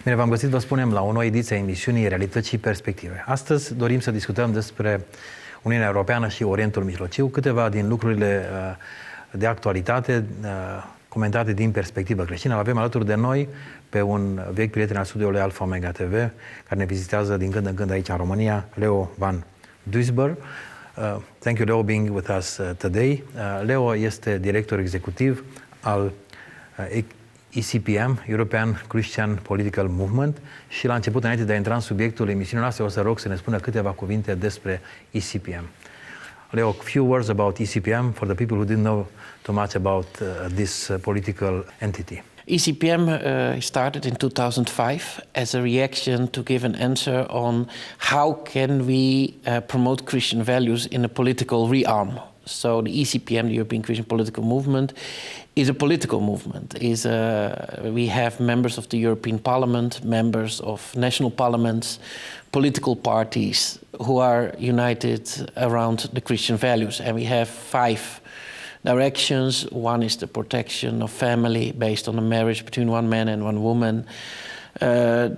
Bine, v-am găsit, vă spunem, la o nouă ediție a emisiunii Realități și perspective. Astăzi dorim să discutăm despre Uniunea Europeană și Orientul Mijlociu, câteva din lucrurile de actualitate comentate din perspectivă creștină. Avem alături de noi pe un vechi prieten al studioului Alfa Omega TV, care ne vizitează din când în când aici în România, Leo van Doesburg. Thank you, Leo, being with us today. Leo este director executiv al ECPM, European Christian Political Movement, și la început, înainte de a intra în subiectul emisiunii noastre, o să rog să ne spună câteva cuvinte despre ECPM. Leo, a few words about ECPM for the people who didn't know too much about this political entity. ECPM started in 2005 as a reaction to give an answer on how can we promote Christian values in a political realm. So the ECPM, the European Christian Political Movement, is a political movement. We have members of the European Parliament, members of national parliaments, political parties who are united around the Christian values. And we have 5 directions. One is the protection of family based on a marriage between one man and one woman.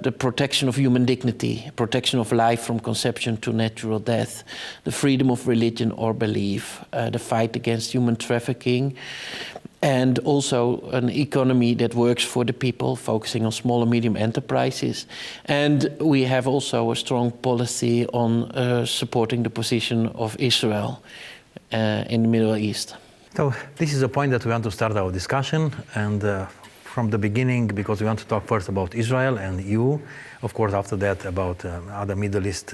The protection of human dignity, protection of life from conception to natural death, the freedom of religion or belief, the fight against human trafficking, and also an economy that works for the people, focusing on small and medium enterprises. And we have also a strong policy on supporting the position of Israel in the Middle East. So this is a point that we want to start our discussion, and from the beginning, because we want to talk first about Israel and EU, of course after that about other Middle East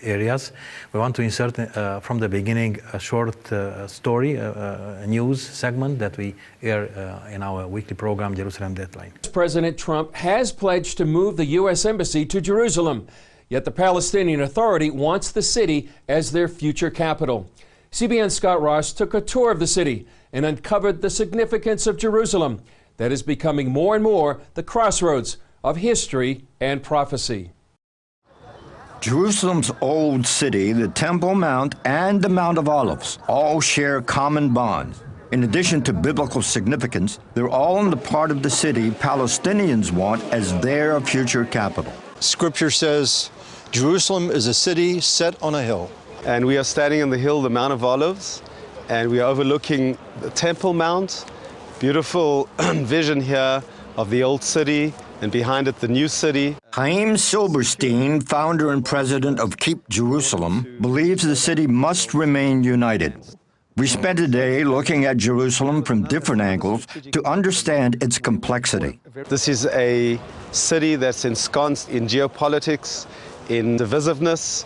areas. We want to insert from the beginning a short story, a news segment that we air in our weekly program, Jerusalem Deadline. President Trump has pledged to move the U.S. Embassy to Jerusalem, yet the Palestinian Authority wants the city as their future capital. CBN's Scott Ross took a tour of the city and uncovered the significance of Jerusalem that is becoming more and more the crossroads of history and prophecy. Jerusalem's old city, the Temple Mount, and the Mount of Olives all share common bonds. In addition to biblical significance, they're all in the part of the city Palestinians want as their future capital. Scripture says Jerusalem is a city set on a hill. And we are standing on the hill, the Mount of Olives, and we are overlooking the Temple Mount. Beautiful vision here of the old city, and behind it the new city. Chaim Silberstein, founder and president of Keep Jerusalem, believes the city must remain united. We spent a day looking at Jerusalem from different angles to understand its complexity. This is a city that's ensconced in geopolitics, in divisiveness,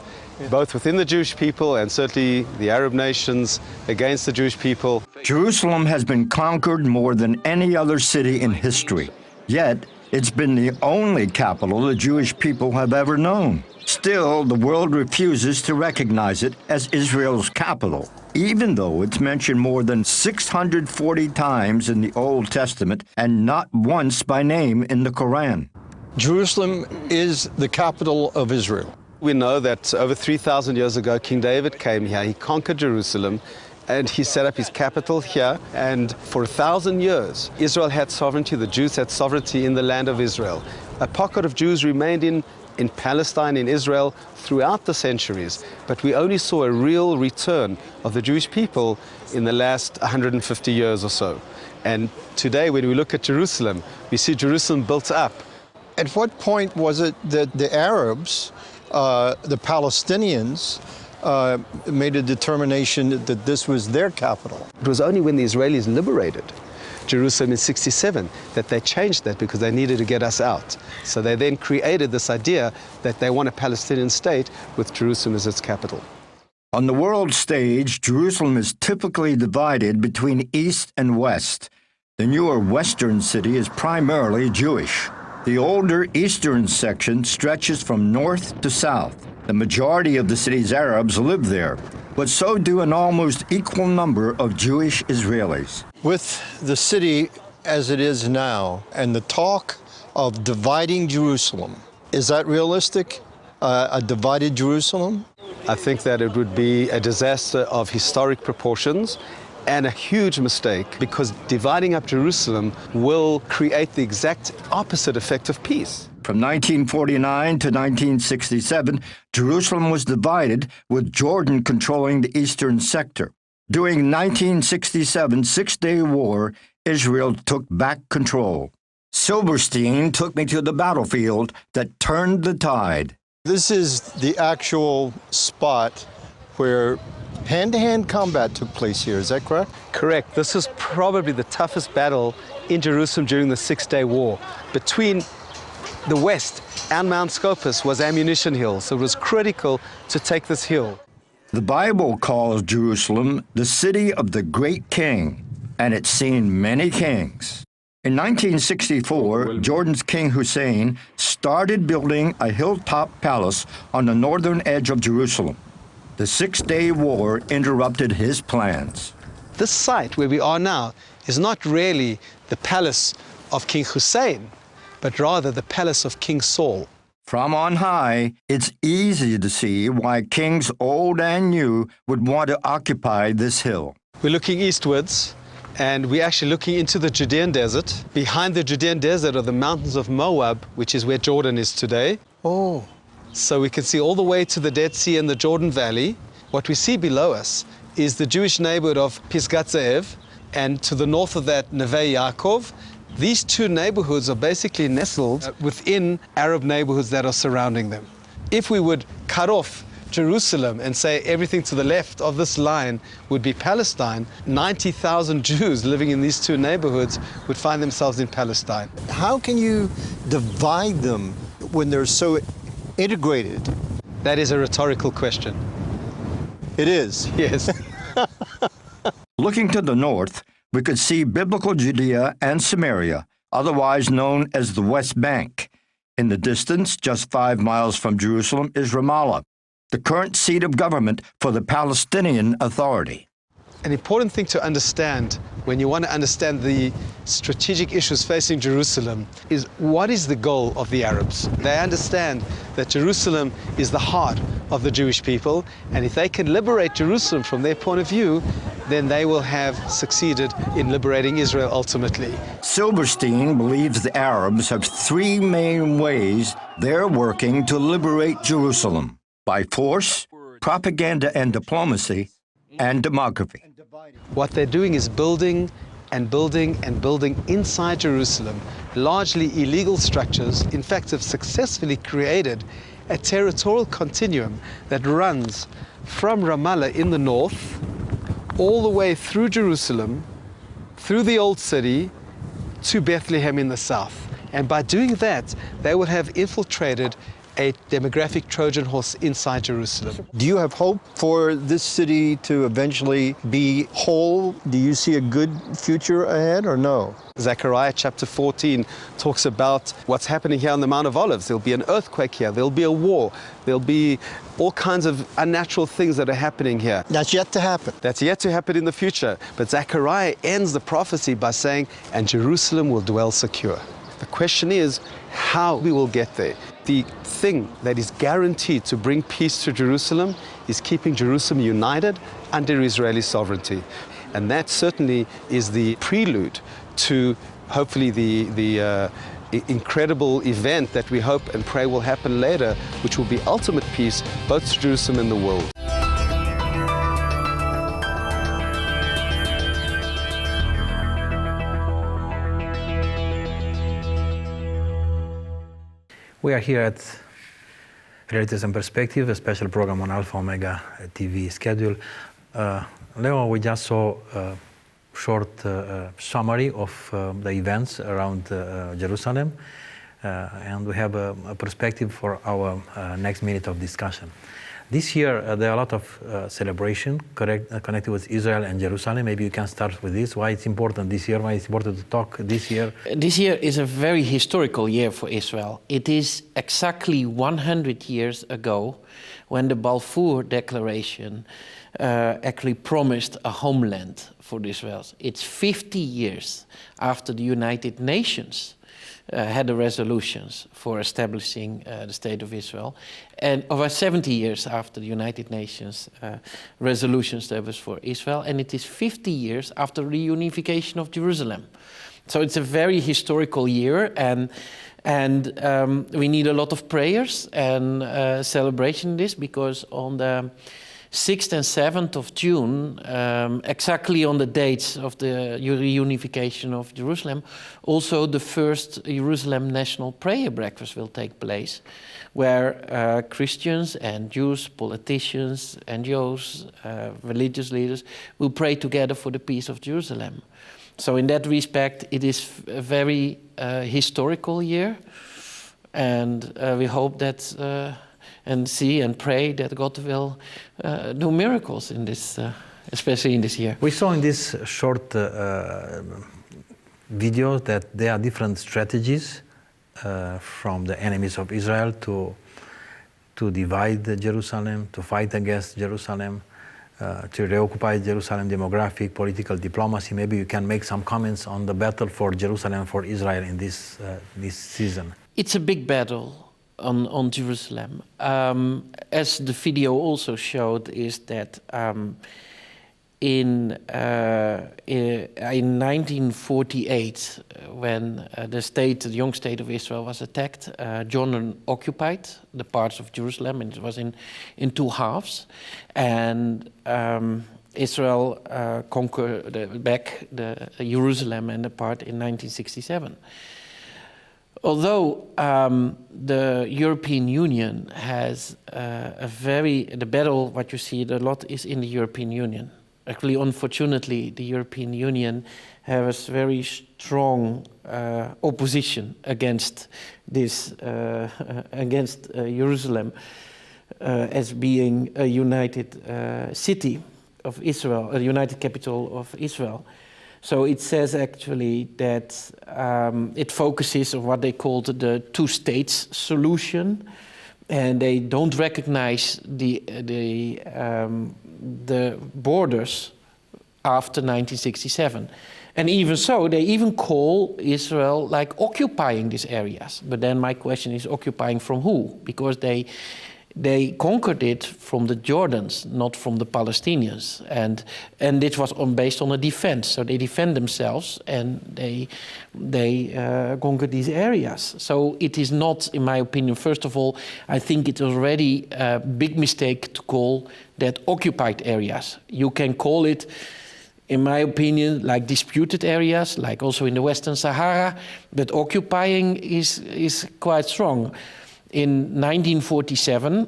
both within the Jewish people and certainly the Arab nations against the Jewish people. Jerusalem has been conquered more than any other city in history, yet it's been the only capital the Jewish people have ever known. Still, the world refuses to recognize it as Israel's capital, even though it's mentioned more than 640 times in the Old Testament and not once by name in the Quran. Jerusalem is the capital of Israel. We know that over 3,000 years ago, King David came here, he conquered Jerusalem, and he set up his capital here. And for 1,000 years, Israel had sovereignty, the Jews had sovereignty in the land of Israel. A pocket of Jews remained in Palestine, in Israel, throughout the centuries. But we only saw a real return of the Jewish people in the last 150 years or so. And today, when we look at Jerusalem, we see Jerusalem built up. At what point was it that the Arabs, the Palestinians, made a determination that this was their capital? It was only when the Israelis liberated Jerusalem in '67 that they changed that, because they needed to get us out. So they then created this idea that they want a Palestinian state with Jerusalem as its capital. On the world stage, Jerusalem is typically divided between East and West. The newer Western city is primarily Jewish. The older eastern section stretches from north to south. The majority of the city's Arabs live there, but so do an almost equal number of Jewish Israelis. With the city as it is now and the talk of dividing Jerusalem, is that realistic? A divided Jerusalem? I think that it would be a disaster of historic proportions and a huge mistake, because dividing up Jerusalem will create the exact opposite effect of peace. From 1949 to 1967, Jerusalem was divided, with Jordan controlling the eastern sector. During 1967 Six-Day War, Israel took back control. Silverstein took me to the battlefield that turned the tide. This is the actual spot where hand-to-hand combat took place here, is that correct? Correct. This is probably the toughest battle in Jerusalem during the Six-Day War. Between the west and Mount Scopus was Ammunition Hill, so it was critical to take this hill. The Bible calls Jerusalem the city of the great king, and it's seen many kings. In 1964, Jordan's King Hussein started building a hilltop palace on the northern edge of Jerusalem. The Six-Day War interrupted his plans. This site where we are now is not really the palace of King Hussein, but rather the palace of King Saul. From on high, it's easy to see why kings old and new would want to occupy this hill. We're looking eastwards, and we're actually looking into the Judean desert. Behind the Judean desert are the mountains of Moab, which is where Jordan is today. Oh. So we can see all the way to the Dead Sea and the Jordan Valley. What we see below us is the Jewish neighborhood of Pisgat Ze'ev, and to the north of that, Neve Yaakov. These two neighborhoods are basically nestled within Arab neighborhoods that are surrounding them. If we would cut off Jerusalem and say everything to the left of this line would be Palestine, 90,000 Jews living in these two neighborhoods would find themselves in Palestine. How can you divide them when they're so integrated? That is a rhetorical question. It is. Yes. Looking to the north, we could see biblical Judea and Samaria, otherwise known as the West Bank. In the distance, just 5 miles from Jerusalem, is Ramallah, the current seat of government for the Palestinian Authority. An important thing to understand when you want to understand the strategic issues facing Jerusalem is what is the goal of the Arabs. They understand that Jerusalem is the heart of the Jewish people, and if they can liberate Jerusalem from their point of view, then they will have succeeded in liberating Israel ultimately. Silverstein believes the Arabs have 3 main ways they're working to liberate Jerusalem: by force, propaganda and diplomacy, and demography. What they're doing is building and building and building inside Jerusalem, largely illegal structures. In fact, have successfully created a territorial continuum that runs from Ramallah in the north, all the way through Jerusalem, through the Old City, to Bethlehem in the south. And by doing that, they would have infiltrated a demographic Trojan horse inside Jerusalem. Do you have hope for this city to eventually be whole? Do you see a good future ahead or no? Zechariah chapter 14 talks about what's happening here on the Mount of Olives. There'll be an earthquake here, there'll be a war, there'll be all kinds of unnatural things that are happening here. That's yet to happen. That's yet to happen in the future. But Zechariah ends the prophecy by saying, and Jerusalem will dwell secure. The question is how we will get there. The thing that is guaranteed to bring peace to Jerusalem is keeping Jerusalem united under Israeli sovereignty. And that certainly is the prelude to hopefully the incredible event that we hope and pray will happen later, which will be ultimate peace both to Jerusalem and the world. We are here at Realities and Perspective, a special program on Alpha Omega TV schedule. Leo, we just saw a short summary of the events around Jerusalem, and we have a perspective for our next minute of discussion. This year, there are a lot of celebration connected with Israel and Jerusalem. Maybe you can start with this. Why it's important this year? Why it's important to talk this year? This year is a very historical year for Israel. It is exactly 100 years ago when the Balfour Declaration actually promised a homeland for the Israelis. It's 50 years after the United Nations had the resolutions for establishing the State of Israel, and over 70 years after the United Nations resolution established for Israel, and it is 50 years after the reunification of Jerusalem. So it's a very historical year, and And we need a lot of prayers and celebration in this, because on the 6th and 7th of June, exactly on the dates of the reunification of Jerusalem, also the first Jerusalem National Prayer Breakfast will take place, where Christians and Jews, politicians, NGOs, religious leaders will pray together for the peace of Jerusalem. So in that respect, it is a very historical year, and we hope that and see and pray that God will do miracles in this, especially in this year. We saw in this short video that there are different strategies from the enemies of Israel to divide Jerusalem, to fight against Jerusalem, to reoccupy Jerusalem, demographic, political diplomacy. Maybe you can make some comments on the battle for Jerusalem, for Israel in this season. It's a big battle on Jerusalem. As the video also showed, is that in 1948, when the young state of Israel was attacked, Jordan occupied the parts of Jerusalem, and it was in two halves. And Israel conquered back the Jerusalem and the part in 1967. Although the European Union has the battle, what you see a lot is in the European Union. Actually, unfortunately, the European Union has very strong opposition against this, against Jerusalem as being a united city of Israel, a united capital of Israel. So it says actually that it focuses on what they called the two states solution, and they don't recognize the borders after 1967. And even so, they even call Israel like occupying these areas. But then my question is, occupying from who? Because they conquered it from the Jordans, not from the Palestinians, and it was based on a defense. So they defend themselves, and they conquered these areas. So it is not, in my opinion, first of all, I think it's already a big mistake to call that occupied areas. You can call it, in my opinion, like disputed areas, like also in the Western Sahara, but occupying is quite strong. In 1947,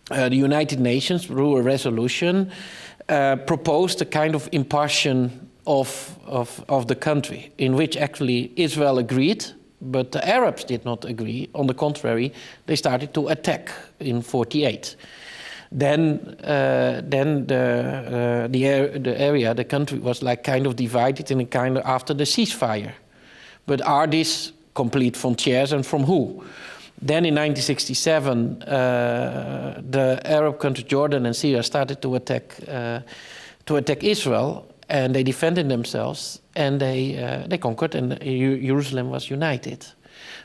the United Nations, through a resolution, proposed a kind of impartition of the country, in which actually Israel agreed, but the Arabs did not agree. On the contrary, they started to attack in 1948. Then the country was like kind of divided in a kind of after the ceasefire. But are these complete frontiers, and from who? Then in 1967, the Arab country Jordan and Syria started to attack Israel, and they defended themselves, and they conquered, and Jerusalem was united.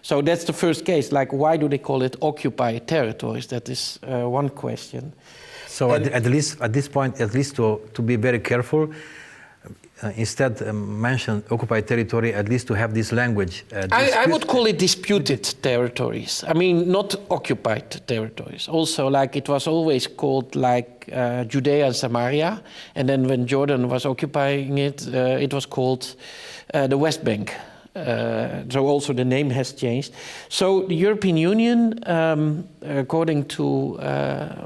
So that's the first case. Like, why do they call it occupied territories? That is one question. So at least at this point, at least to be very careful, instead mention occupied territory, at least to have this language. I would call it disputed territories. I mean, not occupied territories. Also, like it was always called like Judea and Samaria, and then when Jordan was occupying it, it was called the West Bank. So also the name has changed. So the European Union, according to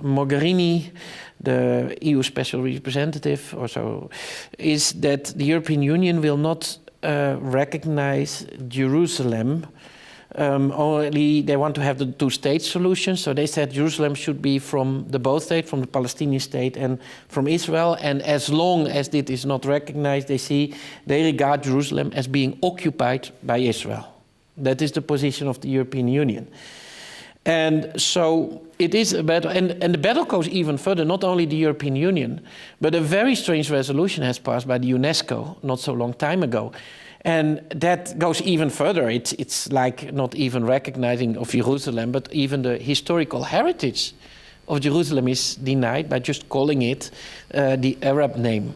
Mogherini, the EU Special Representative, or so, is that the European Union will not recognize Jerusalem. Only they want to have the two-state solution. So they said Jerusalem should be from the both states, from the Palestinian state and from Israel. And as long as it is not recognized, they regard Jerusalem as being occupied by Israel. That is the position of the European Union. And so it is a battle, and the battle goes even further, not only the European Union, but a very strange resolution has passed by the UNESCO not so long time ago. And that goes even further. It's like not even recognizing of Jerusalem, but even the historical heritage of Jerusalem is denied by just calling it the Arab name.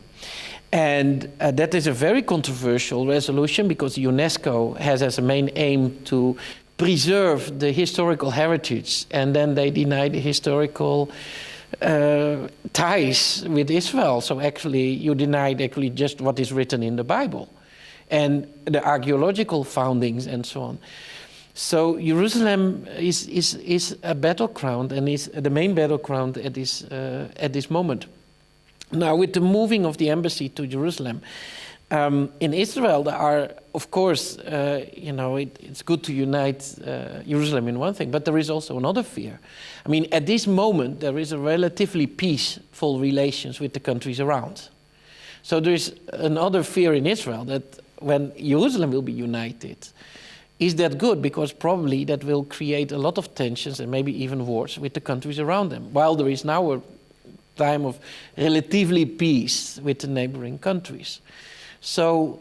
And that is a very controversial resolution, because UNESCO has as a main aim to preserve the historical heritage, and then they deny the historical ties with Israel. So actually, you denied actually just what is written in the Bible, and the archaeological foundings and so on. So Jerusalem is a battleground, and is the main battleground at this moment. Now, with the moving of the embassy to Jerusalem, in Israel, there are, of course, it's good to unite Jerusalem in one thing, but there is also another fear. I mean, at this moment, there is a relatively peaceful relations with the countries around. So there is another fear in Israel that when Jerusalem will be united, is that good? Because probably that will create a lot of tensions and maybe even wars with the countries around them, while there is now a time of relatively peace with the neighboring countries. So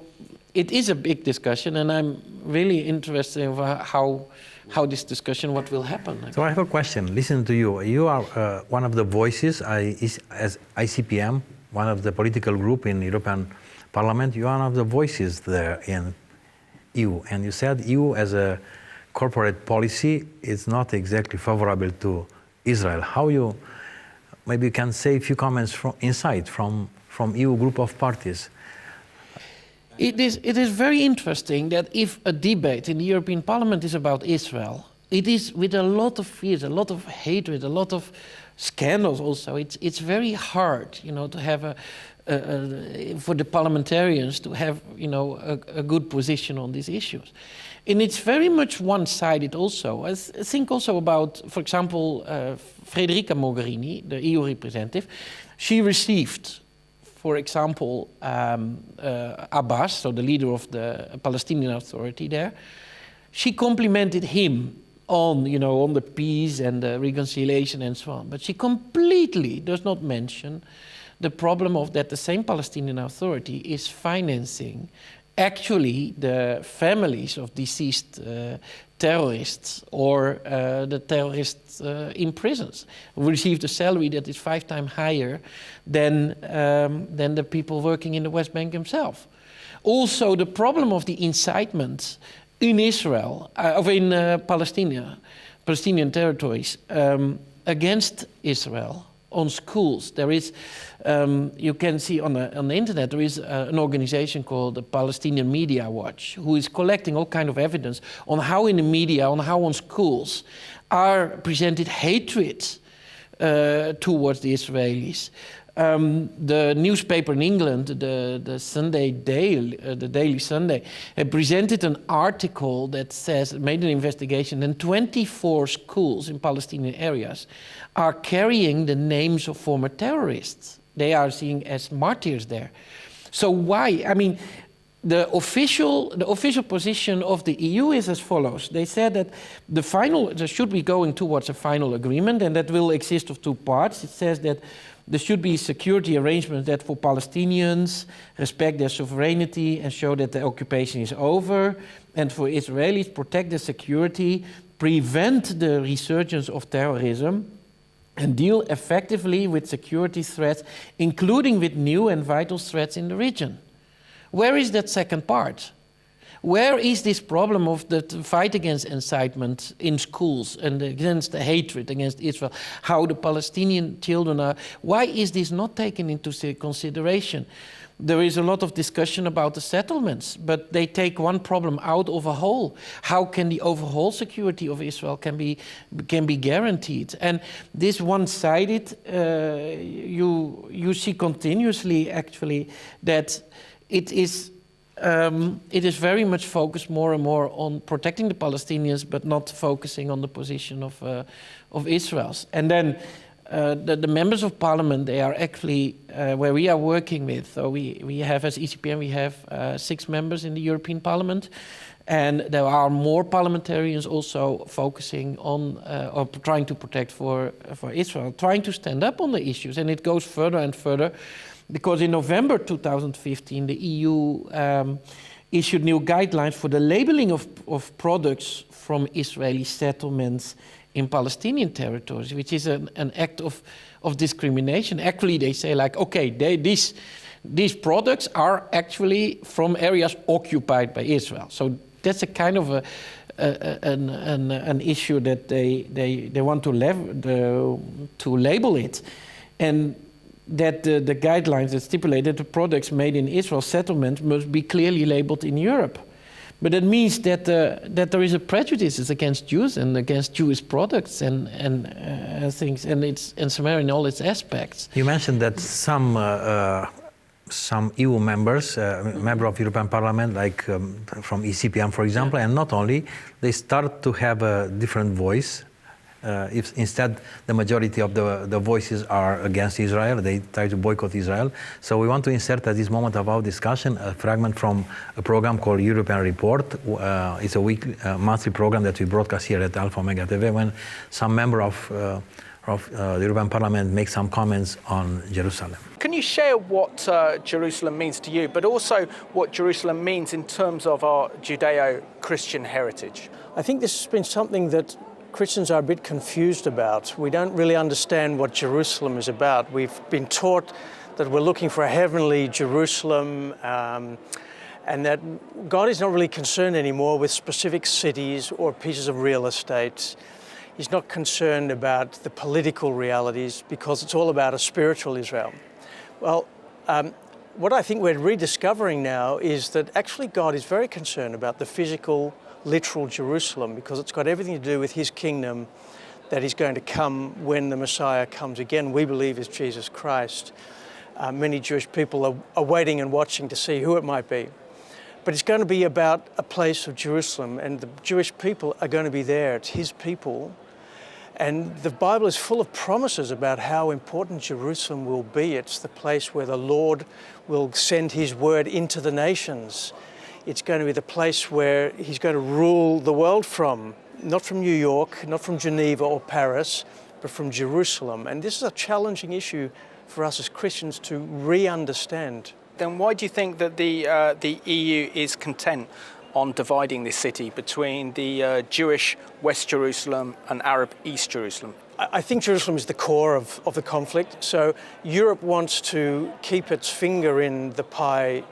it is a big discussion, and I'm really interested in how this discussion, what will happen. So I have a question. Listen to you. You are one of the voices as ICPM, one of the political group in European Parliament. You are one of the voices there in EU, and you said EU as a corporate policy is not exactly favorable to Israel. How you? Maybe you can say a few comments from EU group of parties. It is very interesting that if a debate in the European Parliament is about Israel, it is with a lot of fears, a lot of hatred, a lot of scandals also. It's very hard, to have for the parliamentarians to have, a good position on these issues. And it's very much one-sided also. I think also about, for example, Federica Mogherini, the EU representative. She received, for example, Abbas, so the leader of the Palestinian Authority there. She complimented him on, on the peace and the reconciliation and so on. But she completely does not mention the problem of that the same Palestinian Authority is financing actually the families of deceased terrorists or the terrorists in prisons who received a salary that is 5 times higher than the people working in the West Bank themselves. Also, the problem of the incitement in Israel, or in Palestinian territories, against Israel on schools. There is, you can see on the internet, there is an organization called the Palestinian Media Watch, who is collecting all kind of evidence on how in the media, on how on schools are presented hatred towards the Israelis. The newspaper in England, the Sunday Daily, the Daily Sunday, presented an article that says, made an investigation, and 24 schools in Palestinian areas are carrying the names of former terrorists. They are seen as martyrs there. So why? I mean, the official position of the EU is as follows. They said that there should be going towards a final agreement, and that will exist of 2 parts. It says that there should be security arrangements that for Palestinians respect their sovereignty and show that the occupation is over, and for Israelis protect their security, prevent the resurgence of terrorism, and deal effectively with security threats, including with new and vital threats in the region. Where is that second part? Where is this problem of the fight against incitement in schools and against the hatred against Israel? How the Palestinian children are... Why is this not taken into consideration? There is a lot of discussion about the settlements, but they take one problem out of a whole. How can the overall security of Israel can be guaranteed? And this one-sided, you see continuously actually that it is very much focused more and more on protecting the Palestinians, but not focusing on the position of Israel. And then the members of parliament, they are actually where we are working with. So we have, as ECPM, we have 6 members in the European Parliament, and there are more parliamentarians also focusing on or trying to protect for Israel, trying to stand up on the issues. And it goes further and further, because in November 2015, the EU issued new guidelines for the labeling of products from Israeli settlements in Palestinian territories, which is an act of discrimination. Actually, they say like, okay, these products are actually from areas occupied by Israel. So that's a kind of an issue that they want to label it, and that the guidelines that stipulate that the products made in Israel settlement must be clearly labeled in Europe. But it means that there is a prejudice against Jews and against Jewish products and things, and Samaria in all its aspects. You mentioned that some EU members, member of European Parliament, like from ECPM, for example, and not only, they start to have a different voice. If instead the majority of the voices are against Israel, they try to boycott Israel. So we want to insert at this moment of our discussion a fragment from a program called European Report. It's a monthly program that we broadcast here at Alfa Omega TV, when some member of the European Parliament makes some comments on Jerusalem. Can you share what Jerusalem means to you, but also what Jerusalem means in terms of our Judeo-Christian heritage? I think this has been something that Christians are a bit confused about. We don't really understand what Jerusalem is about. We've been taught that we're looking for a heavenly Jerusalem, and that God is not really concerned anymore with specific cities or pieces of real estate. He's not concerned about the political realities because it's all about a spiritual Israel. Well, what I think we're rediscovering now is that actually God is very concerned about the physical, literal Jerusalem, because it's got everything to do with his kingdom that is going to come when the Messiah comes again. We believe is Jesus Christ. Many Jewish people are waiting and watching to see who it might be. But it's going to be about a place of Jerusalem, and the Jewish people are going to be there. It's his people. And the Bible is full of promises about how important Jerusalem will be. It's the place where the Lord will send his word into the nations. It's going to be the place where he's going to rule the world from, not from New York, not from Geneva or Paris, but from Jerusalem. And this is a challenging issue for us as Christians to re-understand. Then why do you think that the EU is content on dividing this city between the Jewish West Jerusalem and Arab East Jerusalem? I think Jerusalem is the core of the conflict. So Europe wants to keep its finger in the pie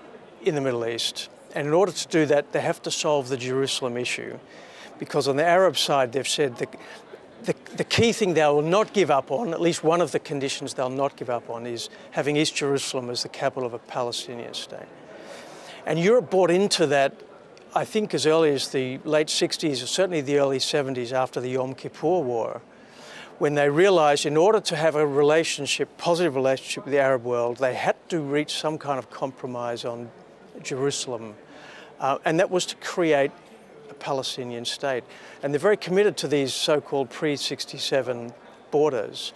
in the Middle East. And in order to do that, they have to solve the Jerusalem issue. Because on the Arab side, they've said the key thing they will not give up on, at least one of the conditions they'll not give up on, is having East Jerusalem as the capital of a Palestinian state. And Europe bought into that, I think, as early as the late 60s, or certainly the early 70s after the Yom Kippur War, when they realized in order to have a positive relationship with the Arab world, they had to reach some kind of compromise on Jerusalem. And that was to create a Palestinian state. And they're very committed to these so-called pre-67 borders,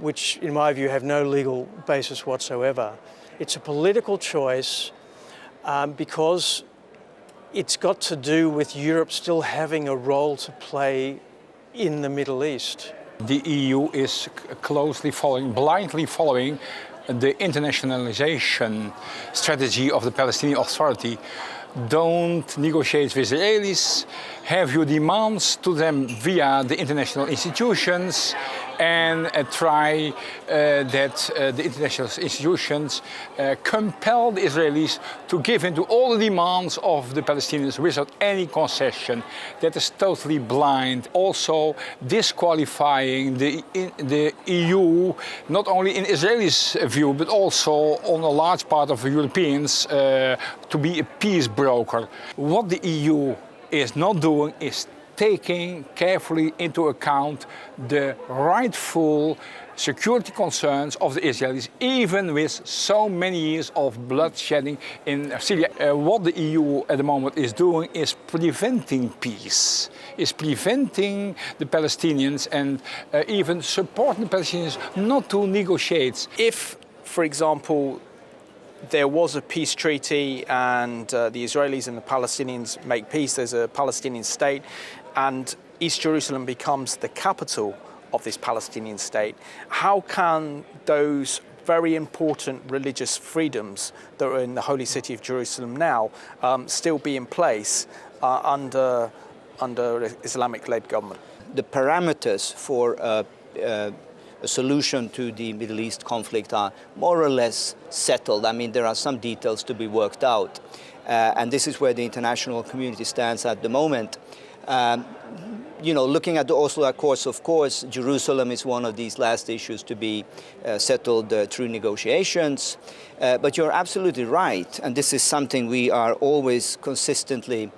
which in my view have no legal basis whatsoever. It's a political choice because it's got to do with Europe still having a role to play in the Middle East. The EU is blindly following the internationalization strategy of the Palestinian Authority. Don't negotiate with Israelis, have your demands to them via the international institutions, and try that the international institutions compel the Israelis to give in to all the demands of the Palestinians without any concession. That is totally blind. Also disqualifying the EU, not only in Israelis' view, but also on a large part of the Europeans, to be a peace broker. What the EU is not doing is taking carefully into account the rightful security concerns of the Israelis, even with so many years of bloodshedding in Syria. What the EU at the moment is doing is preventing peace, is preventing the Palestinians and even supporting the Palestinians not to negotiate. If, for example, there was a peace treaty and the Israelis and the Palestinians make peace, there's a Palestinian state, and East Jerusalem becomes the capital of this Palestinian state, how can those very important religious freedoms that are in the holy city of Jerusalem now still be in place under Islamic-led government? The parameters for a solution to the Middle East conflict are more or less settled. I mean, there are some details to be worked out. and this is where the international community stands at the moment. You know, looking at the Oslo Accords, of course, Jerusalem is one of these last issues to be settled through negotiations. But you're absolutely right, and this is something we are always consistently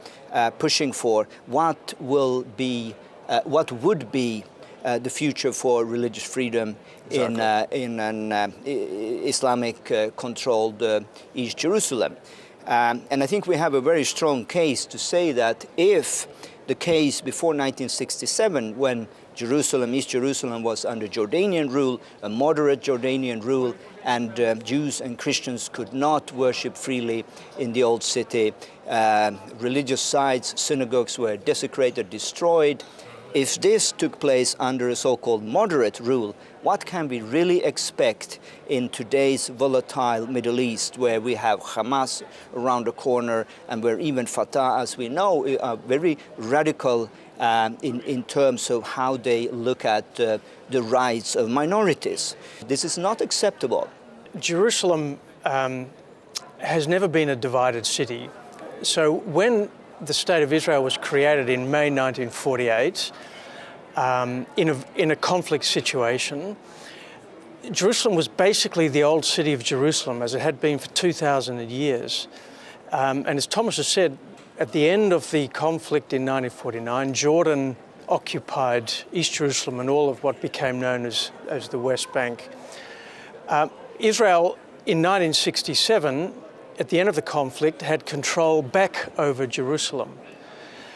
pushing for. What would be the future for religious freedom in an Islamic-controlled East Jerusalem? And I think we have a very strong case to say that if the case before 1967, when East Jerusalem was under Jordanian rule, a moderate Jordanian rule, and Jews and Christians could not worship freely in the old city. Religious sites, synagogues were desecrated, destroyed. If this took place under a so-called moderate rule, what can we really expect in today's volatile Middle East, where we have Hamas around the corner and where even Fatah, as we know, are very radical in terms of how they look at the rights of minorities? This is not acceptable. Jerusalem has never been a divided city. So when the State of Israel was created in May 1948, in a conflict situation, Jerusalem was basically the old city of Jerusalem as it had been for 2,000 years. And as Thomas has said, at the end of the conflict in 1949, Jordan occupied East Jerusalem and all of what became known as the West Bank. Israel, in 1967, at the end of the conflict, had control back over Jerusalem.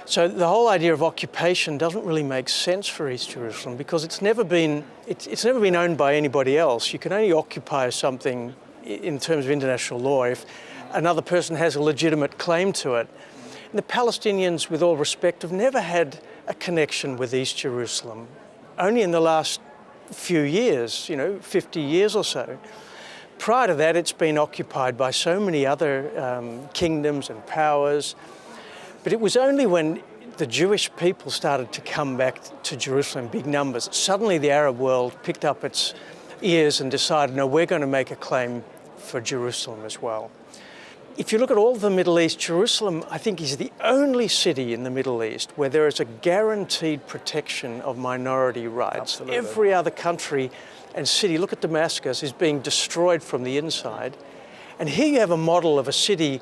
So the whole idea of occupation doesn't really make sense for East Jerusalem because it's never been owned by anybody else. You can only occupy something in terms of international law if another person has a legitimate claim to it. And the Palestinians, with all respect, have never had a connection with East Jerusalem. Only in the last few years, 50 years or so. Prior to that, it's been occupied by so many other kingdoms and powers. But it was only when the Jewish people started to come back to Jerusalem in big numbers, suddenly the Arab world picked up its ears and decided, no, we're going to make a claim for Jerusalem as well. If you look at all the Middle East, Jerusalem, I think, is the only city in the Middle East where there is a guaranteed protection of minority rights. Absolutely. Every other country and city, look at Damascus, is being destroyed from the inside. And here you have a model of a city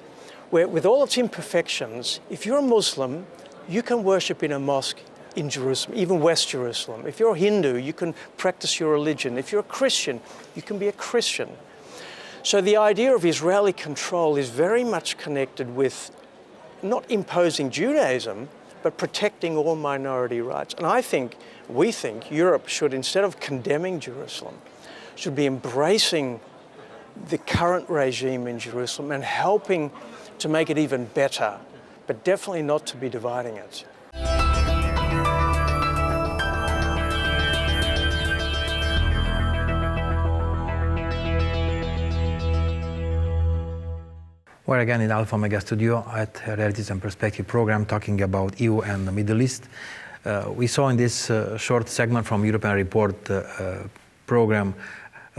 where, with all its imperfections, if you're a Muslim, you can worship in a mosque in Jerusalem, even West Jerusalem. If you're a Hindu, you can practice your religion. If you're a Christian, you can be a Christian. So the idea of Israeli control is very much connected with not imposing Judaism, but protecting all minority rights. And we think Europe should, instead of condemning Jerusalem, should be embracing the current regime in Jerusalem and helping to make it even better, but definitely not to be dividing it. We're again in Alpha Mega Studio at Realities and Perspective program talking about EU and the Middle East. We saw in this short segment from European Report program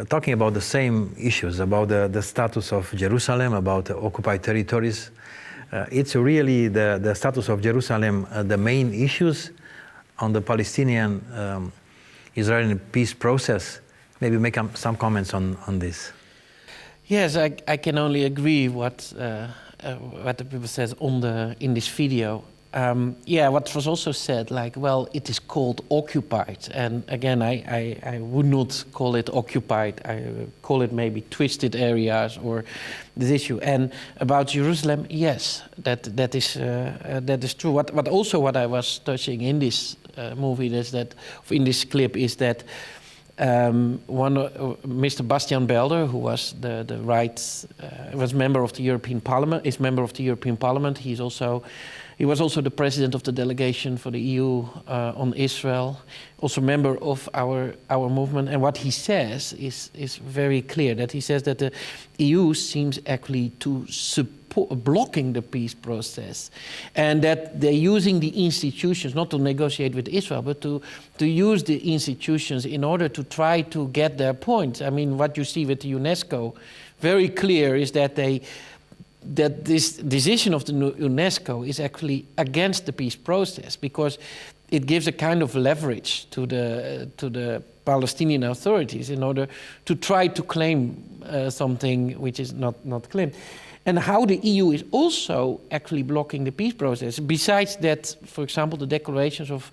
talking about the same issues, about the status of Jerusalem, about the occupied territories. It's really the status of Jerusalem, the main issues on the Palestinian-Israeli peace process. Maybe make some comments on this. Yes, I can only agree what the people says in this video. What was also said, it is called occupied, and again, I would not call it occupied. I call it maybe twisted areas or this issue. And about Jerusalem, yes, that is true. What I was touching in this movie is that in this clip is that. Mr. Bastian Belder, who was was member of the European Parliament, is member of the European Parliament. He was also the president of the delegation for the EU on Israel, also member of our movement. And what he says is very clear. That he says that the EU seems actually to blocking the peace process, and that they're using the institutions not to negotiate with Israel, but to use the institutions in order to try to get their point. I mean, what you see with the UNESCO, very clear, is that that this decision of the UNESCO is actually against the peace process, because it gives a kind of leverage to the Palestinian authorities in order to try to claim something which is not claimed. And how the EU is also actually blocking the peace process. Besides that, for example, the declarations of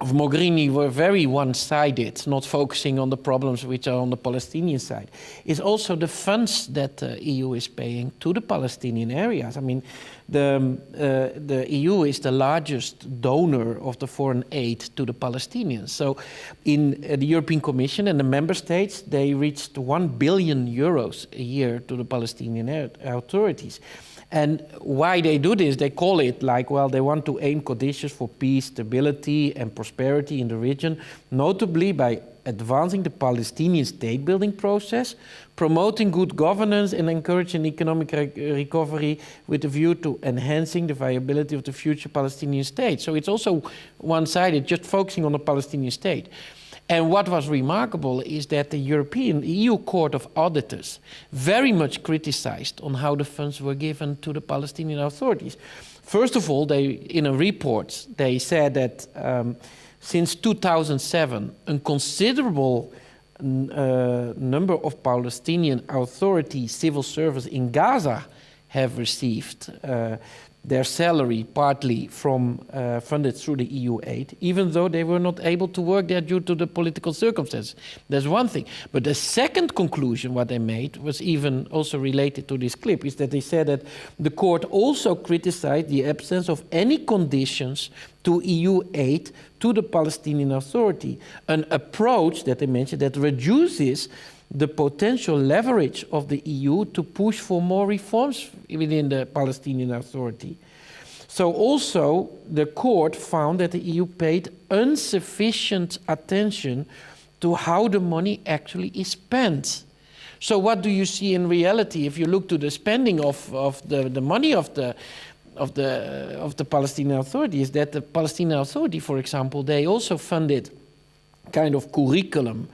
Mogherini were very one-sided, not focusing on the problems which are on the Palestinian side. It's also the funds that the EU is paying to the Palestinian areas. I mean, the EU is the largest donor of the foreign aid to the Palestinians. So in the European Commission and the member states, they reached 1 billion euros a year to the Palestinian authorities. And why they do this, they call it like, well, they want to aim conditions for peace, stability, and prosperity in the region, notably by advancing the Palestinian state-building process, promoting good governance, and encouraging economic recovery with a view to enhancing the viability of the future Palestinian state. So it's also one-sided, just focusing on the Palestinian state. And what was remarkable is that the EU Court of Auditors very much criticized on how the funds were given to the Palestinian authorities. First of all, in a report, they said that since 2007, a considerable number of Palestinian authority civil servants in Gaza have received their salary partly from funded through the EU aid, even though they were not able to work there due to the political circumstances. That's one thing. But the second conclusion what they made was even also related to this clip, is that they said that the court also criticized the absence of any conditions to EU aid to the Palestinian Authority, an approach that they mentioned that reduces the potential leverage of the EU to push for more reforms within the Palestinian Authority. So also the court found that the EU paid insufficient attention to how the money actually is spent. So what do you see in reality if you look to the spending of the money of the Palestinian Authority? Is that the Palestinian Authority, for example, they also funded kind of curriculum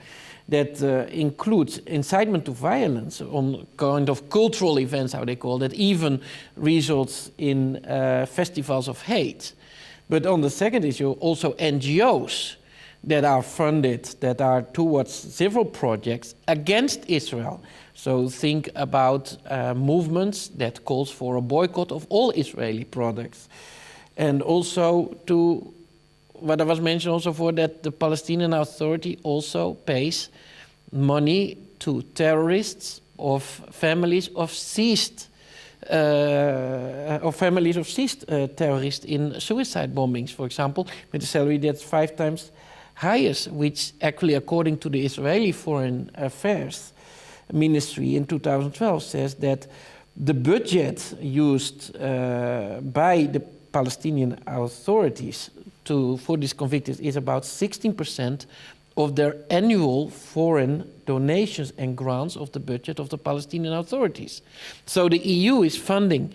that includes incitement to violence on kind of cultural events, how they call that, even results in festivals of hate. But on the second issue, also NGOs that are funded, that are towards several projects against Israel. So think about movements that calls for a boycott of all Israeli products. And also to what I was mentioned also for that the Palestinian Authority also pays money to terrorists of families of seized terrorists in suicide bombings, for example, with a salary that's 5 times higher, which actually, according to the Israeli Foreign Affairs Ministry in 2012, says that the budget used by the Palestinian authorities for these convicted is about 16% of their annual foreign donations and grants of the budget of the Palestinian authorities. So the EU is funding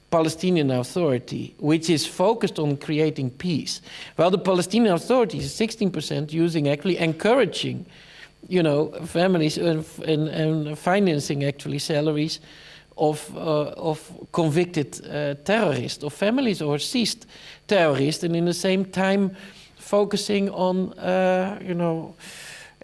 Palestinian Authority, which is focused on creating peace, while the Palestinian Authority is 16% using actually encouraging, families and financing actually salaries of convicted terrorists, or families or seized terrorists, and in the same time focusing on,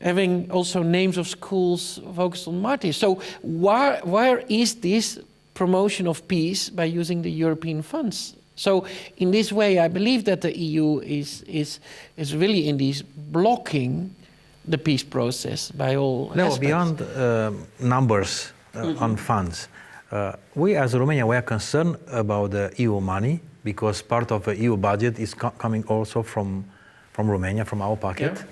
having also names of schools focused on martyrs. So where is this promotion of peace by using the European funds? So in this way, I believe that the EU is really in this blocking the peace process by all aspects. Beyond numbers on funds, we as Romania, we are concerned about the EU money, because part of the EU budget is coming also from Romania, from our pocket. Yeah.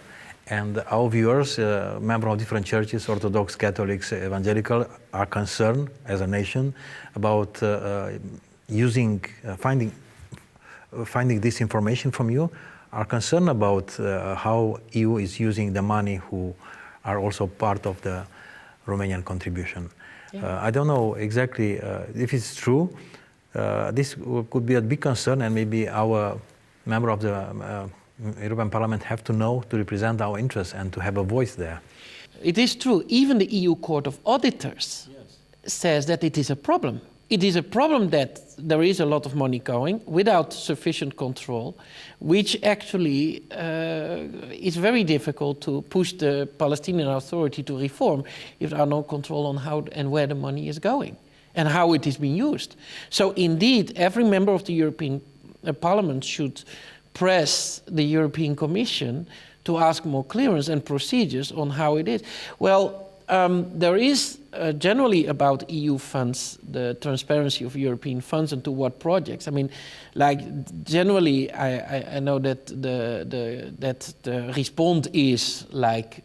And our viewers, members of different churches, Orthodox, Catholics, Evangelical, are concerned as a nation about finding this information from you, are concerned about how EU is using the money who are also part of the Romanian contribution. Yeah. I don't know exactly if it's true. This could be a big concern, and maybe our member of the European Parliament have to know to represent our interests and to have a voice there. It is true. Even the EU Court of Auditors says that it is a problem. it is a problem that there is a lot of money going without sufficient control, which actually is very difficult to push the Palestinian Authority to reform if there are no control on how and where the money is going and how it is being used. So indeed, every member of the European Parliament should press the European Commission to ask more clearance and procedures on how it is. Well, there is generally about EU funds, the transparency of European funds and to what projects. I mean, like generally, I know that the response is like,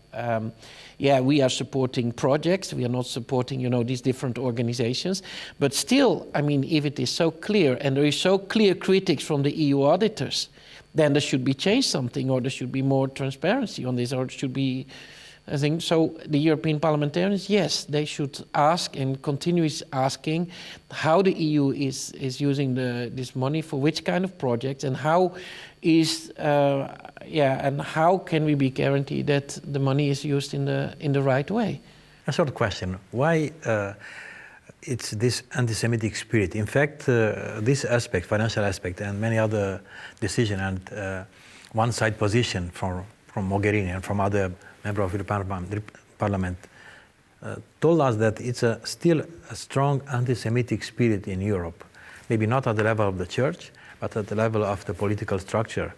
yeah, we are supporting projects. We are not supporting, you know, these different organizations. But still, I mean, if it is so clear and there is so clear critics from the EU auditors, then there should be changed something, or there should be more transparency on this, or it should be, I think, so the European parliamentarians, yes, they should ask and continue asking how the EU is using this money for which kind of projects, and how is, and how can we be guaranteed that the money is used in the right way? A short question: why it's this anti-Semitic spirit? In fact, this aspect, financial aspect, and many other decisions and one-side position from Mogherini and from other members of the Parliament told us that it's still a strong anti-Semitic spirit in Europe. Maybe not at the level of the church, but at the level of the political structure.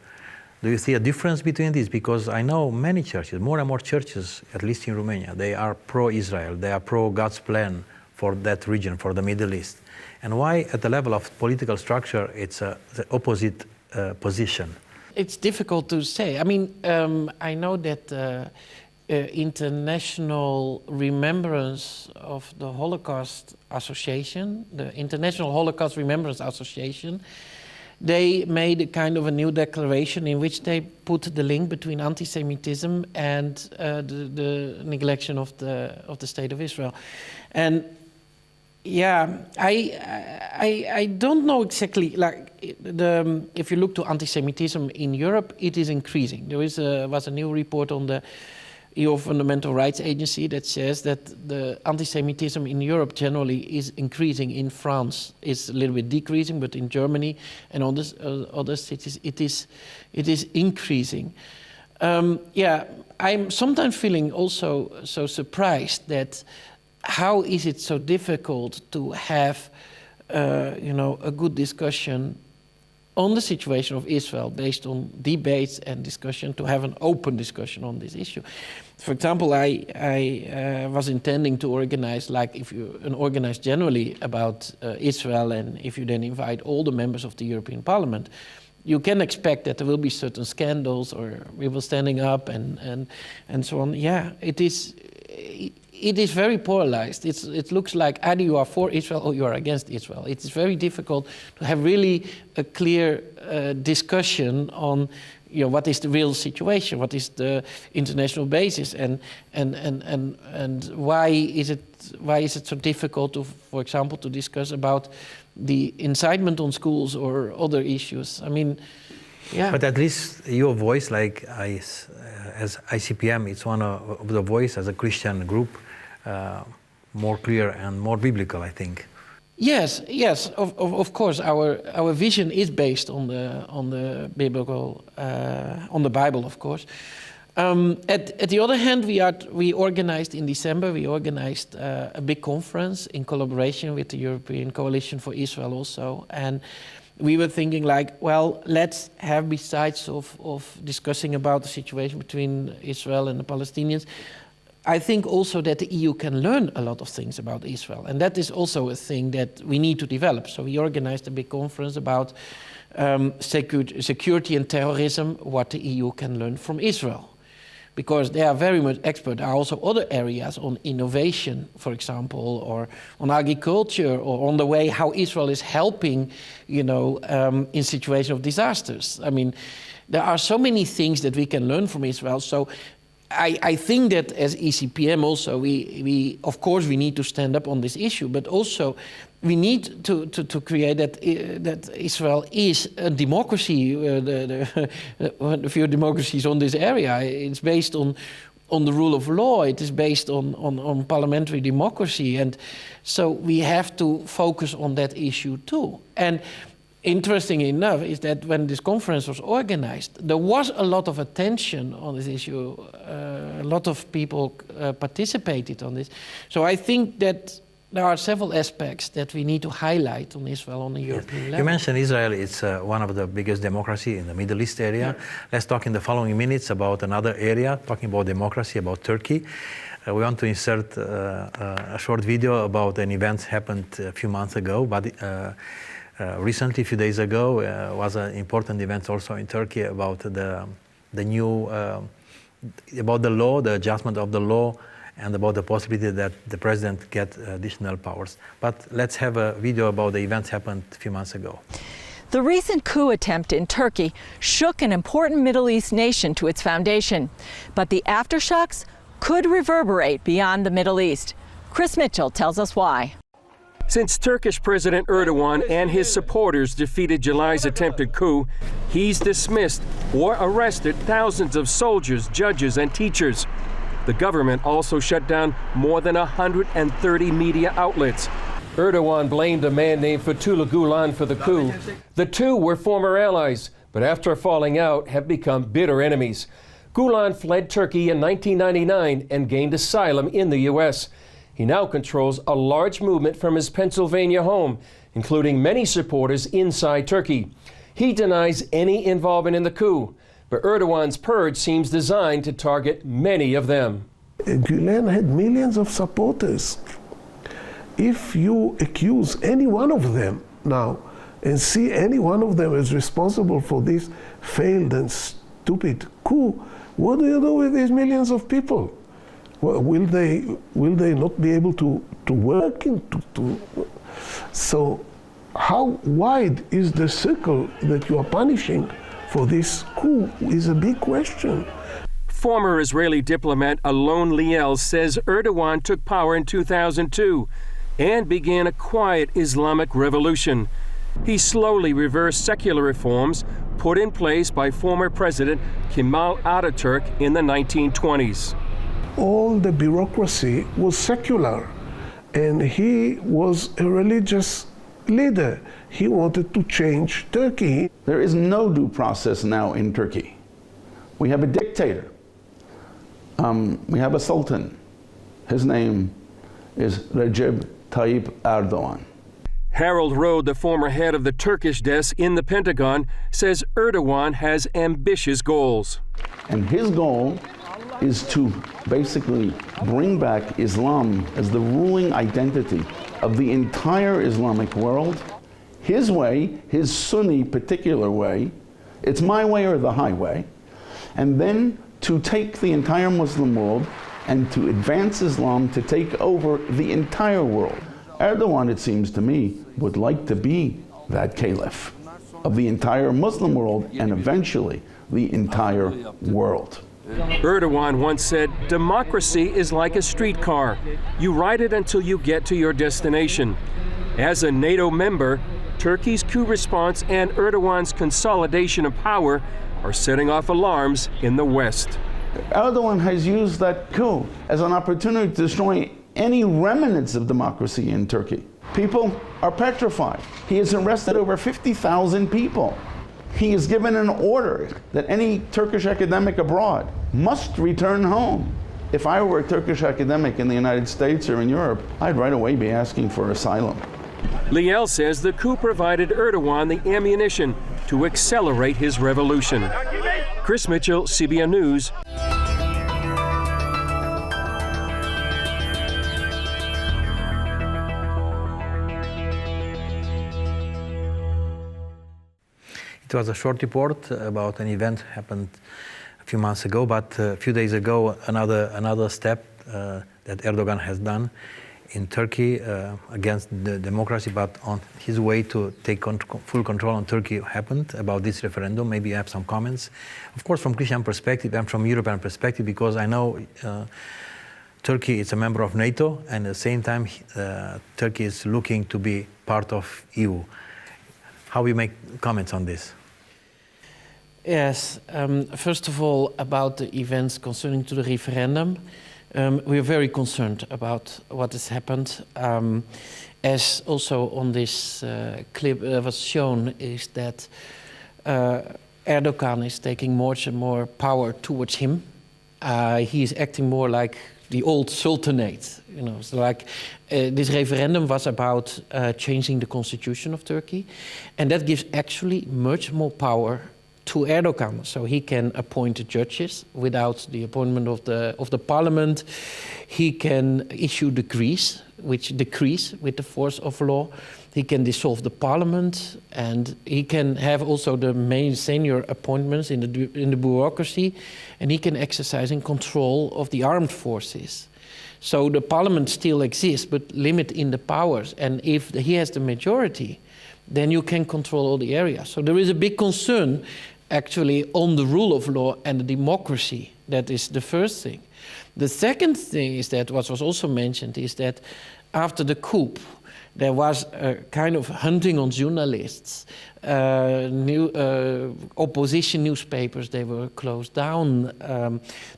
Do you see a difference between these? Because I know many churches, more and more churches, at least in Romania, they are pro-Israel, they are pro-God's plan for that region, for the Middle East. And why at the level of political structure it's the opposite position? It's difficult to say. I mean, I know that International Remembrance of the Holocaust Association, the International Holocaust Remembrance Association, they made a kind of a new declaration in which they put the link between anti-Semitism and the neglection of the State of Israel. And yeah, I don't know exactly, like, if you look to anti-Semitism in Europe, it is increasing. There was a new report on the EU Fundamental Rights Agency that says that the anti-Semitism in Europe generally is increasing. In France, it's a little bit decreasing, but in Germany and other cities, it is increasing. I'm sometimes feeling also so surprised that how is it so difficult to have, a good discussion on the situation of Israel based on debates and discussion, to have an open discussion on this issue. For example, I was intending to organize, organize generally about Israel, and if you then invite all the members of the European Parliament, you can expect that there will be certain scandals or people standing up and so on. Yeah, it is very polarized. It looks like either you are for Israel or you are against Israel. It is very difficult to have really a clear discussion on, what is the real situation, what is the international basis, and why is it so difficult to, for example, to discuss about the incitement on schools or other issues. I mean, yeah. But at least your voice, as ICPM, it's one of the voice as a Christian group, more clear and more biblical, I think. Yes. Of course, our vision is based on the biblical, on the Bible, of course. At the other hand, we organized in December. We organized a big conference in collaboration with the European Coalition for Israel also, and we were thinking let's have, besides of discussing about the situation between Israel and the Palestinians, I think also that the EU can learn a lot of things about Israel, and that is also a thing that we need to develop. So we organized a big conference about security and terrorism, what the EU can learn from Israel, because they are very much expert. There are also other areas on innovation, for example, or on agriculture, or on the way how Israel is helping, in situation of disasters. I mean, there are so many things that we can learn from Israel. So I think that as ECPM also, we of course we need to stand up on this issue, but also we need to create that Israel is a democracy. The few democracies on this area, it's based on on the rule of law. It is based on parliamentary democracy. And so we have to focus on that issue too. And interesting enough is that when this conference was organized, there was a lot of attention on this issue. A lot of people participated on this. So I think that there are several aspects that we need to highlight on Israel on the European level. You mentioned Israel, it's one of the biggest democracy in the Middle East area. Yeah. Let's talk in the following minutes about another area, talking about democracy, about Turkey. We want to insert a short video about an event happened a few months ago, but recently, a few days ago, was an important event also in Turkey about the new, about the law, the adjustment of the law, and about the possibility that the president get additional powers. But let's have a video about the events happened a few months ago. The recent coup attempt in Turkey shook an important Middle East nation to its foundation. But the aftershocks could reverberate beyond the Middle East. Chris Mitchell tells us why. Since Turkish President Erdogan and his supporters defeated July's attempted coup, he's dismissed or arrested thousands of soldiers, judges, and teachers. The government also shut down more than 130 media outlets. Erdogan blamed a man named Fethullah Gulen for the coup. The two were former allies, but after falling out have become bitter enemies. Gulen fled Turkey in 1999 and gained asylum in the U.S. He now controls a large movement from his Pennsylvania home, including many supporters inside Turkey. He denies any involvement in the coup, but Erdogan's purge seems designed to target many of them. Gulen had millions of supporters. If you accuse any one of them now and see any one of them as responsible for this failed and stupid coup, what do you do with these millions of people? Well, will they not be able to work? So how wide is the circle that you are punishing for this coup is a big question. Former Israeli diplomat Alon Liel says Erdogan took power in 2002 and began a quiet Islamic revolution. He slowly reversed secular reforms put in place by former President Kemal Ataturk in the 1920s. All the bureaucracy was secular, and he was a religious leader. He wanted to change Turkey. There is no due process now in Turkey. We have a dictator. We have a sultan. His name is Recep Tayyip Erdogan. Harold Rode, the former head of the Turkish desk in the Pentagon, says Erdogan has ambitious goals. And his goal is to basically bring back Islam as the ruling identity of the entire Islamic world. His way, his Sunni particular way, it's my way or the highway, and then to take the entire Muslim world and to advance Islam to take over the entire world. Erdogan, it seems to me, would like to be that caliph of the entire Muslim world and eventually the entire world. Erdogan once said, democracy is like a streetcar. You ride it until you get to your destination. As a NATO member, Turkey's coup response and Erdogan's consolidation of power are setting off alarms in the West. Erdogan has used that coup as an opportunity to destroy any remnants of democracy in Turkey. People are petrified. He has arrested over 50,000 people. He has given an order that any Turkish academic abroad must return home. If I were a Turkish academic in the United States or in Europe, I'd right away be asking for asylum. Liel says the coup provided Erdogan the ammunition to accelerate his revolution. Chris Mitchell, CBN News. It was a short report about an event happened a few months ago, but a few days ago, another step that Erdogan has done in Turkey against the democracy, but on his way to take full control on Turkey happened about this referendum. Maybe you have some comments. Of course, from Christian perspective and from European perspective, because I know Turkey is a member of NATO, and at the same time, Turkey is looking to be part of EU. How we make comments on this? Yes, first of all, about the events concerning to the referendum, we are very concerned about what has happened. As also on this clip was shown, is that Erdogan is taking more and more power towards him. He is acting more like the old sultanate, you know. So like this referendum was about changing the constitution of Turkey, and that gives actually much more power to Erdogan, so he can appoint the judges without the appointment of the parliament. He can issue decrees, which decrees with the force of law. He can dissolve the parliament, and he can have also the main senior appointments in the bureaucracy, and he can exercise in control of the armed forces. So the parliament still exists, but limit in the powers. And if he has the majority, then you can control all the areas. So there is a big concern actually on the rule of law and the democracy. That is the first thing. The second thing is that what was also mentioned is that after the coup, there was a kind of hunting on journalists. Opposition newspapers, they were closed down.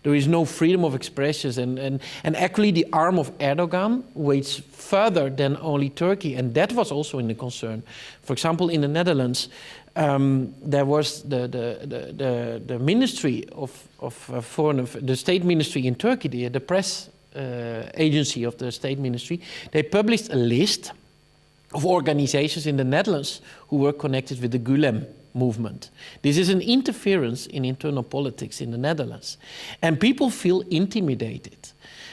There is no freedom of expression. And actually the arm of Erdogan waits further than only Turkey. And that was also in the concern. For example, in the Netherlands, there was the Ministry of Foreign Affairs, the State Ministry in Turkey, the press agency of the State Ministry. They published a list of organizations in the Netherlands who were connected with the Gulen movement. This is an interference in internal politics in the Netherlands. And people feel intimidated.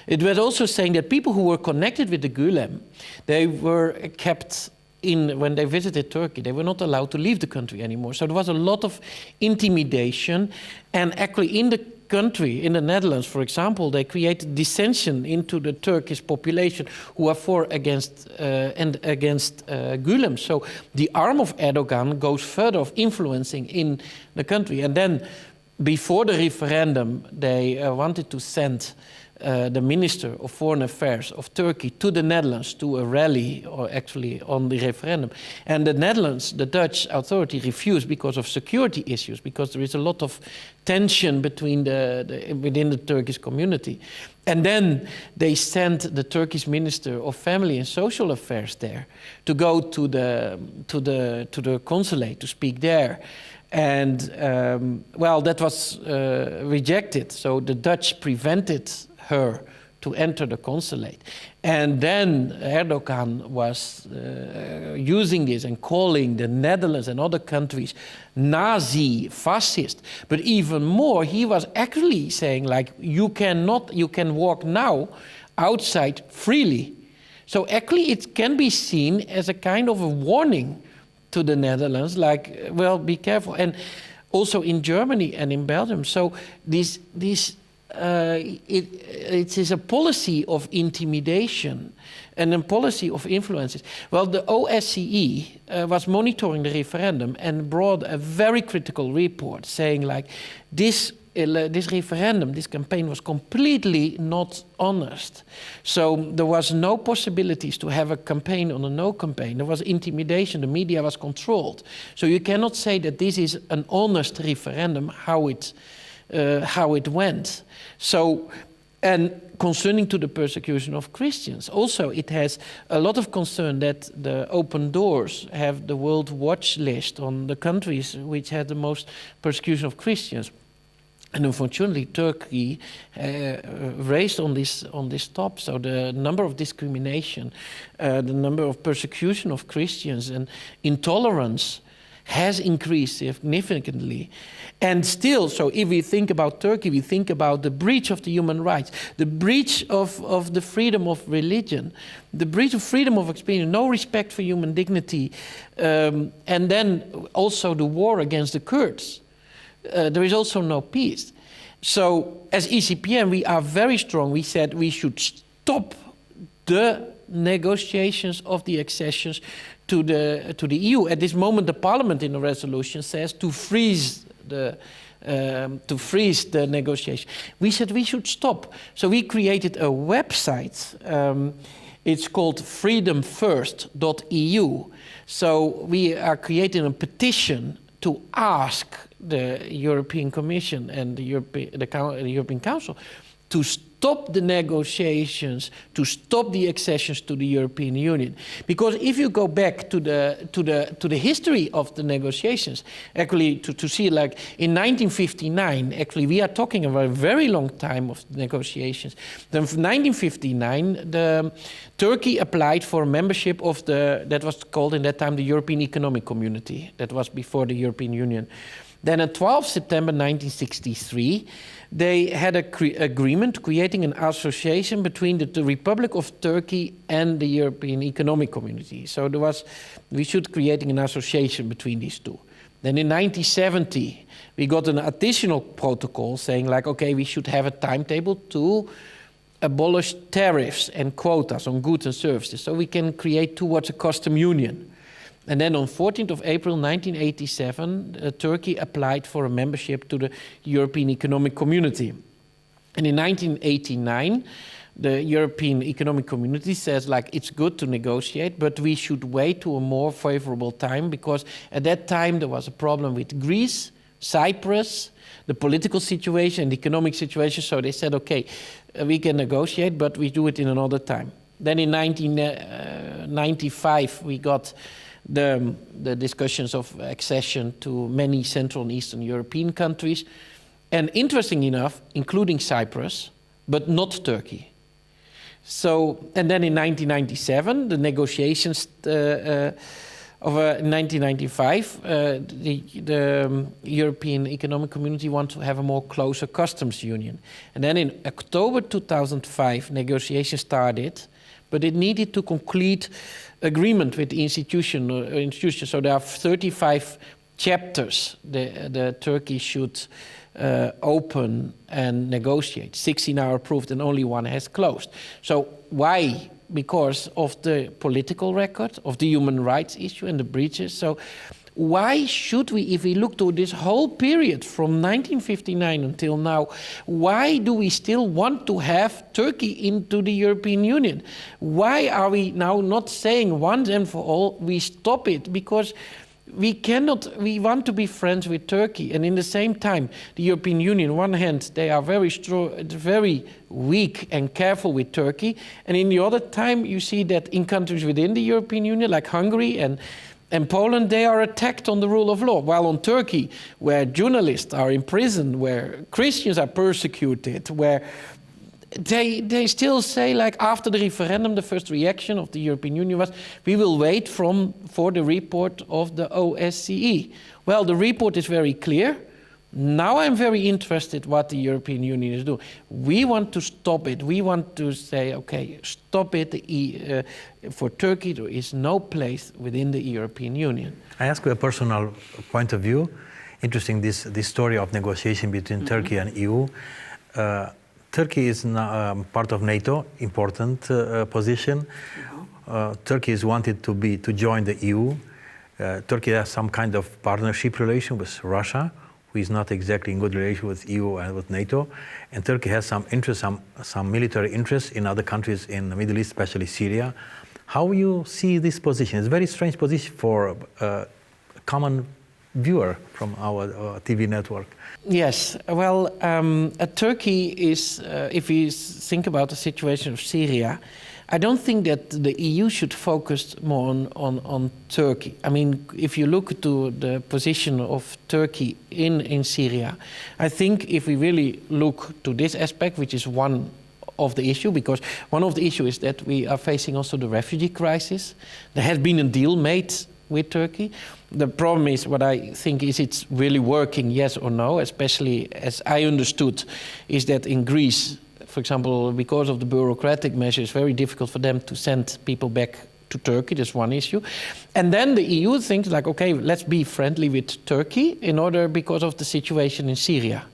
It was also saying that people who were connected with the Gulen, they were kept in, when they visited Turkey, they were not allowed to leave the country anymore. So there was a lot of intimidation. And actually in the country, in the Netherlands, for example, they created dissension into the Turkish population who are for against Gulen. So the arm of Erdogan goes further of influencing in the country. And then before the referendum, they wanted to send the Minister of Foreign Affairs of Turkey to the Netherlands to a rally, or actually on the referendum. And the Netherlands, the Dutch authority, refused because of security issues, because there is a lot of tension between within the Turkish community. And then they sent the Turkish Minister of Family and Social Affairs there to go to the consulate to speak there. And well, that was rejected. So the Dutch prevented her to enter the consulate. And then Erdogan was using this and calling the Netherlands and other countries Nazi, fascist. But even more, he was actually saying, like, you can walk now outside freely. So actually it can be seen as a kind of a warning to the Netherlands, like, well, be careful. And also in Germany and in Belgium. So it is a policy of intimidation and a policy of influences. Well, the OSCE was monitoring the referendum and brought a very critical report saying, like, this referendum, this campaign was completely not honest. So there was no possibilities to have a campaign on a no campaign. There was intimidation. The media was controlled. So you cannot say that this is an honest referendum, how it went. So, and concerning to the persecution of Christians, also it has a lot of concern that the Open Doors have the World Watch list on the countries which had the most persecution of Christians. And unfortunately, Turkey raised on this top. So the number of discrimination, the number of persecution of Christians and intolerance has increased significantly. And still, so if we think about Turkey, we think about the breach of the human rights, the breach of the freedom of religion, the breach of freedom of experience, no respect for human dignity, and then also the war against the Kurds. There is also no peace. So as ECPN, we are very strong. We said we should stop the negotiations of the accessions to the EU. At this moment, the Parliament in the resolution says to freeze the negotiation. We said we should stop. So we created a website. It's called freedomfirst.eu. So we are creating a petition to ask the European Commission and the European Council to stop the negotiations, to stop the accessions to the European Union. Because if you go back to the history of the negotiations, actually to see, like in 1959, actually we are talking about a very long time of negotiations. Then in 1959, Turkey applied for membership of that was called in that time the European Economic Community. That was before the European Union. Then on 12 September 1963, they had an agreement creating an association between the Republic of Turkey and the European Economic Community. So we should creating an association between these two. Then in 1970, we got an additional protocol saying like, okay, we should have a timetable to abolish tariffs and quotas on goods and services so we can create towards a custom union. And then on 14th of April 1987, Turkey applied for a membership to the European Economic Community. And in 1989, the European Economic Community says like it's good to negotiate, but we should wait to a more favorable time because at that time there was a problem with Greece, Cyprus, the political situation, the economic situation. So they said, okay, we can negotiate, but we do it in another time. Then in 1995, we got the discussions of accession to many Central and Eastern European countries, and interesting enough, including Cyprus, but not Turkey. So, and then in 1997, the negotiations of 1995, the European Economic Community wanted to have a more closer customs union. And then in October 2005, negotiations started, but it needed to complete agreement with the institution. So there are 35 chapters the Turkey should open and negotiate. 16 are approved and only one has closed. So why? Because of the political record, of the human rights issue and the breaches. So why should we, if we look to this whole period from 1959 until now, why do we still want to have Turkey into the European Union? Why are we now not saying once and for all, we stop it? Because we want to be friends with Turkey, and in the same time, the European Union, on one hand, they are very weak and careful with Turkey, and in the other time, you see that in countries within the European Union, like Hungary and Poland, they are attacked on the rule of law. While on Turkey, where journalists are imprisoned, where Christians are persecuted, where they still say, like after the referendum, the first reaction of the European Union was, we will wait for the report of the OSCE. Well, the report is very clear. Now I'm very interested what the European Union is doing. We want to stop it. We want to say, okay, stop it. For Turkey, there is no place within the European Union. I ask you a personal point of view. Interesting, this story of negotiation between Turkey and EU. Turkey is now, part of NATO, important position. Turkey is wanted to join the EU. Turkey has some kind of partnership relation with Russia, who is not exactly in good relation with EU and with NATO. And Turkey has some interest, some military interest in other countries in the Middle East, especially Syria. How you see this position? It's a very strange position for a common viewer from our TV network. Yes, well, Turkey is, if we think about the situation of Syria, I don't think that the EU should focus more on Turkey. I mean, if you look to the position of Turkey in Syria, I think if we really look to this aspect, which is one of the issue, because one of the issues is that we are facing also the refugee crisis. There has been a deal made with Turkey. The problem is, what I think is, it's really working, yes or no, especially as I understood, is that in Greece, for example, because of the bureaucratic measures, it's very difficult for them to send people back to Turkey. That's one issue. And then the EU thinks like, okay, let's be friendly with Turkey in order because of the situation in Syria.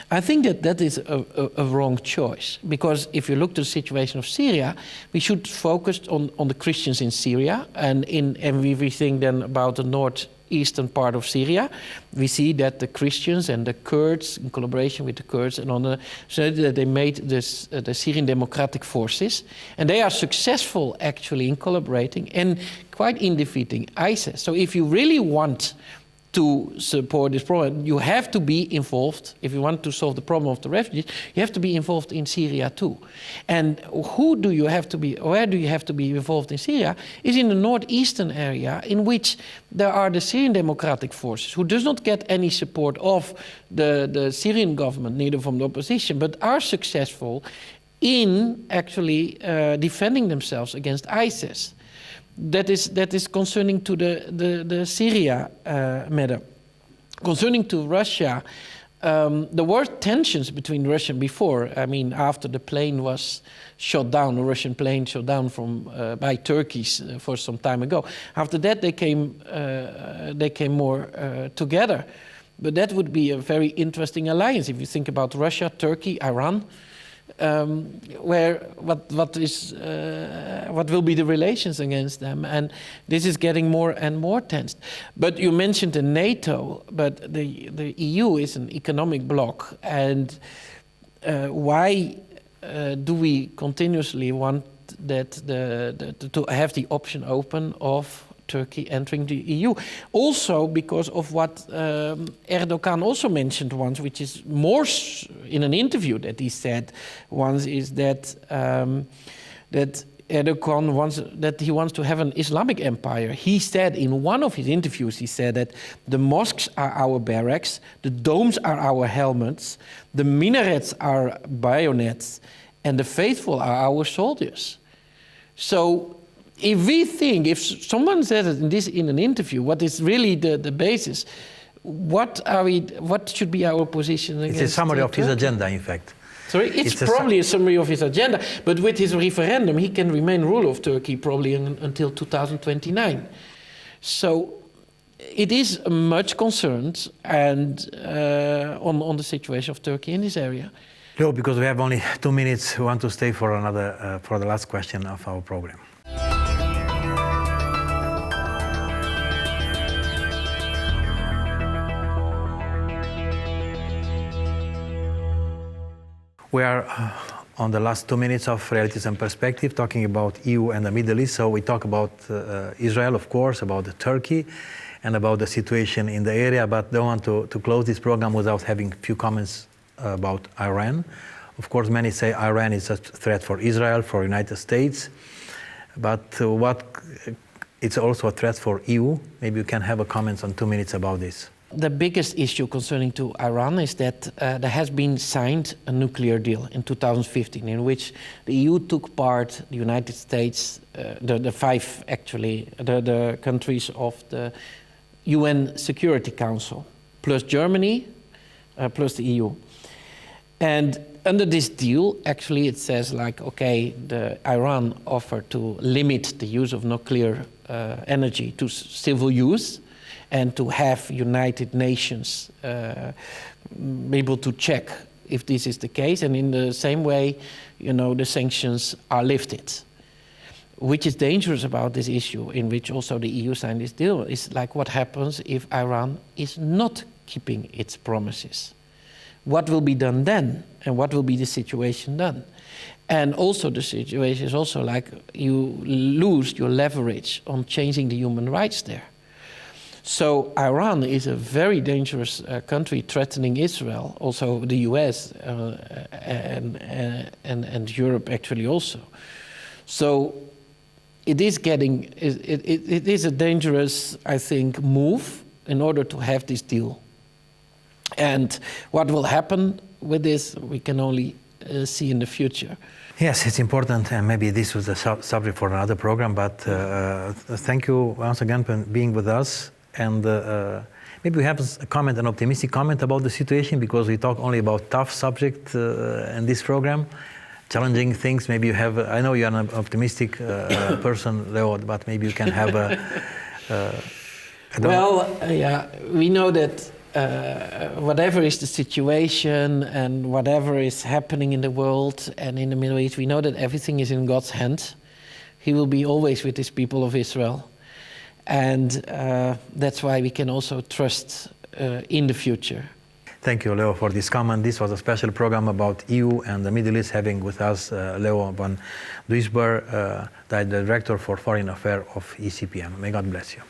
I think that is a wrong choice, because if you look to the situation of Syria, we should focus on the Christians in Syria, and we think then about the northeastern part of Syria. We see that the Christians and the Kurds, in collaboration with the Kurds, and so that they made the Syrian Democratic Forces, and they are successful actually in collaborating and quite in defeating ISIS. So if you really want to support this problem. You have to be involved, if you want to solve the problem of the refugees, you have to be involved in Syria too. And where do you have to be involved in Syria is in the northeastern area, in which there are the Syrian Democratic Forces, who does not get any support of the Syrian government, neither from the opposition, but are successful in actually defending themselves against ISIS. That is concerning to the Syria matter. Concerning to Russia, there were tensions between Russia before. I mean, after the plane was shot down, a Russian plane shot down by Turkeys for some time ago. After that, they came more together. But that would be a very interesting alliance if you think about Russia, Turkey, Iran. What will be the relations against them, and this is getting more and more tense. But you mentioned the NATO, but the EU is an economic bloc, and why do we continuously want that to have the option open of Turkey entering the EU? Also because of what Erdogan also mentioned once, which is more in an interview that he said once, is that that Erdogan wants to have an Islamic empire. He said in one of his interviews, he said that the mosques are our barracks, the domes are our helmets, the minarets are bayonets, and the faithful are our soldiers. So if someone says it in an interview, what is really the basis? What should be our position against? It's a summary of his Turkey? agenda, in fact. Sorry, it's probably a summary of his agenda, but with his referendum, he can remain ruler of Turkey probably until 2029. So it is much concerned and on the situation of Turkey in this area. Leo, because we have only 2 minutes, we want to stay for for the last question of our program. We are on the last 2 minutes of Realities and Perspective, talking about EU and the Middle East. So we talk about Israel, of course, about Turkey, and about the situation in the area, but don't want to close this program without having a few comments about Iran. Of course, many say Iran is a threat for Israel, for United States, but it's also a threat for EU. Maybe you can have a comment on 2 minutes about this. The biggest issue concerning to Iran is that there has been signed a nuclear deal in 2015 in which the EU took part, the United States, the five actually, the countries of the UN Security Council, plus Germany, plus the EU. And under this deal, actually it says like, okay, Iran offered to limit the use of nuclear energy to civil use, and to have United Nations be able to check if this is the case, and in the same way, you know, the sanctions are lifted. Which is dangerous about this issue, in which also the EU signed this deal, is like what happens if Iran is not keeping its promises? What will be done then, and what will be the situation then? And also the situation is also like you lose your leverage on changing the human rights there. So Iran is a very dangerous country threatening Israel, also the US and Europe actually also. So it is it is a dangerous, I think, move in order to have this deal. And what will happen with this, we can only see in the future. Yes, it's important, and maybe this was a subject for another program, but thank you once again for being with us. And maybe we have a comment, an optimistic comment about the situation, because we talk only about tough subject in this program, challenging things. Maybe you have, I know you're an optimistic person, Leo, but maybe you can have a... yeah, we know that whatever is the situation and whatever is happening in the world and in the Middle East, we know that everything is in God's hand. He will be always with his people of Israel. And that's why we can also trust in the future. Thank you, Leo, for this comment. This was a special program about EU and the Middle East, having with us Leo van Doesburg, the Director for Foreign Affairs of ECPM. May God bless you.